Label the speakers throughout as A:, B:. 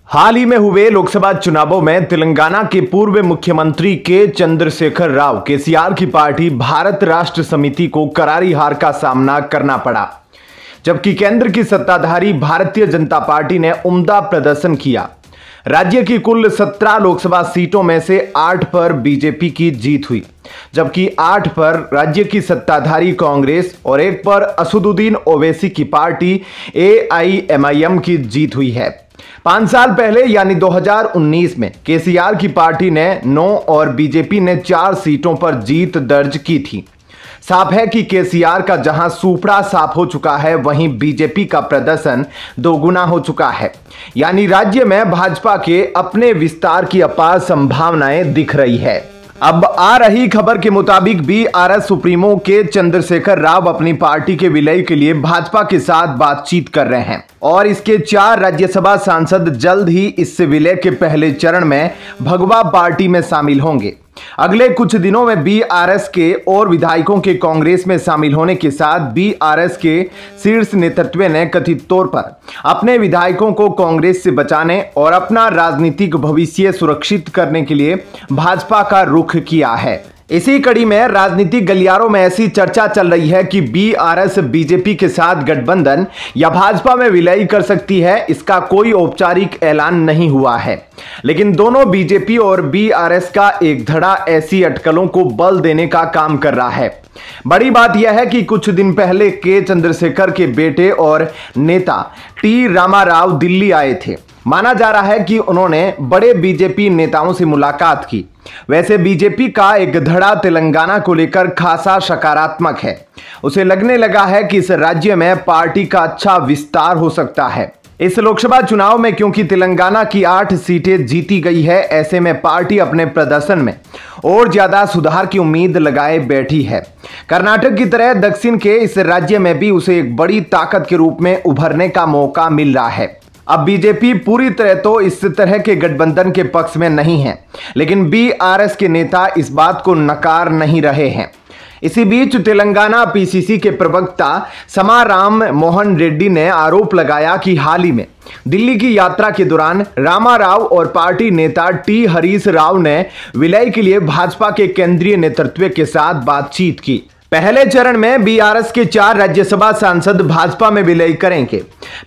A: हाल ही में हुए लोकसभा चुनावों में तेलंगाना के पूर्व मुख्यमंत्री के चंद्रशेखर राव केसीआर की पार्टी भारत राष्ट्र समिति को करारी हार का सामना करना पड़ा, जबकि केंद्र की सत्ताधारी भारतीय जनता पार्टी ने उम्दा प्रदर्शन किया। राज्य की कुल 17 लोकसभा सीटों में से 8 पर बीजेपी की जीत हुई, जबकि 8 पर राज्य की सत्ताधारी कांग्रेस और 1 पर असदुद्दीन ओवैसी की पार्टी AIMIM की जीत हुई है। 5 साल पहले यानी 2019 में केसीआर की पार्टी ने 9 और बीजेपी ने 4 सीटों पर जीत दर्ज की थी। साफ है कि केसीआर का जहां सूपड़ा साफ हो चुका है, वहीं बीजेपी का प्रदर्शन दोगुना हो चुका है। यानी राज्य में भाजपा के अपने विस्तार की अपार संभावनाएं दिख रही है। अब आ रही खबर के मुताबिक BRS सुप्रीमो के चंद्रशेखर राव अपनी पार्टी के विलय के लिए भाजपा के साथ बातचीत कर रहे हैं और इसके 4 राज्यसभा सांसद जल्द ही इस विलय के पहले चरण में भगवा पार्टी में शामिल होंगे। अगले कुछ दिनों में BRS के और विधायकों के कांग्रेस में शामिल होने के साथ BRS के शीर्ष नेतृत्व ने कथित तौर पर अपने विधायकों को कांग्रेस से बचाने और अपना राजनीतिक भविष्य सुरक्षित करने के लिए भाजपा का रुख किया है। इसी कड़ी में राजनीतिक गलियारों में ऐसी चर्चा चल रही है कि BRS बीजेपी के साथ गठबंधन या भाजपा में विलय कर सकती है। इसका कोई औपचारिक ऐलान नहीं हुआ है, लेकिन दोनों बीजेपी और BRS का एक धड़ा ऐसी अटकलों को बल देने का काम कर रहा है। बड़ी बात यह है कि कुछ दिन पहले के चंद्रशेखर के बेटे और नेता T रामाराव दिल्ली आए थे। माना जा रहा है कि उन्होंने बड़े बीजेपी नेताओं से मुलाकात की। वैसे बीजेपी का एक धड़ा तेलंगाना को लेकर खासा सकारात्मक है। उसे लगने लगा है कि इस राज्य में पार्टी का अच्छा विस्तार हो सकता है। इस लोकसभा चुनाव में क्योंकि तेलंगाना की 8 सीटें जीती गई है, ऐसे में पार्टी अपने प्रदर्शन में और ज्यादा सुधार की उम्मीद लगाए बैठी है। कर्नाटक की तरह दक्षिण के इस राज्य में भी उसे एक बड़ी ताकत के रूप में उभरने का मौका मिल रहा है। अब बीजेपी पूरी तरह तो इस तरह के गठबंधन के पक्ष में नहीं है, लेकिन BRS के नेता इस बात को नकार नहीं रहे हैं। इसी बीच तेलंगाना PCC के प्रवक्ता समाराम मोहन रेड्डी ने आरोप लगाया कि हाल ही में दिल्ली की यात्रा के दौरान रामाराव और पार्टी नेता T हरीश राव ने विलय के लिए भाजपा के केंद्रीय नेतृत्व के साथ बातचीत की। पहले चरण में BRS के 4 राज्यसभा सांसद भाजपा में विलय करेंगे।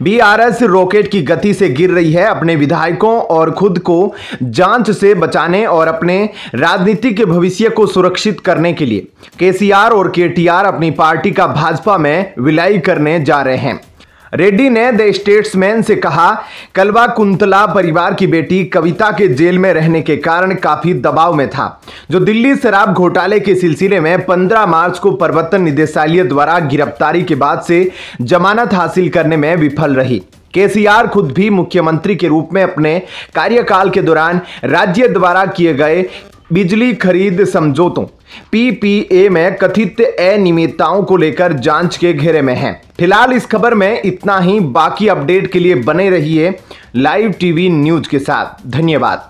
A: BRS रॉकेट की गति से गिर रही है। अपने विधायकों और खुद को जांच से बचाने और अपने राजनीतिक भविष्य को सुरक्षित करने के लिए केसीआर और KTR अपनी पार्टी का भाजपा में विलय करने जा रहे हैं। रेड्डी ने द स्टेट्समैन से कहा, कलवा कुंतला परिवार की बेटी कविता के जेल में रहने के कारण काफी दबाव में था, जो दिल्ली शराब घोटाले के सिलसिले में 15 मार्च को प्रवर्तन निदेशालय द्वारा गिरफ्तारी के बाद से जमानत हासिल करने में विफल रही। केसीआर खुद भी मुख्यमंत्री के रूप में अपने कार्यकाल के दौरान राज्य द्वारा किए गए बिजली खरीद समझौतों PPA में कथित अनियमितताओं को लेकर जांच के घेरे में हैं। फिलहाल इस खबर में इतना ही। बाकी अपडेट के लिए बने रहिए लाइव टीवी न्यूज के साथ। धन्यवाद।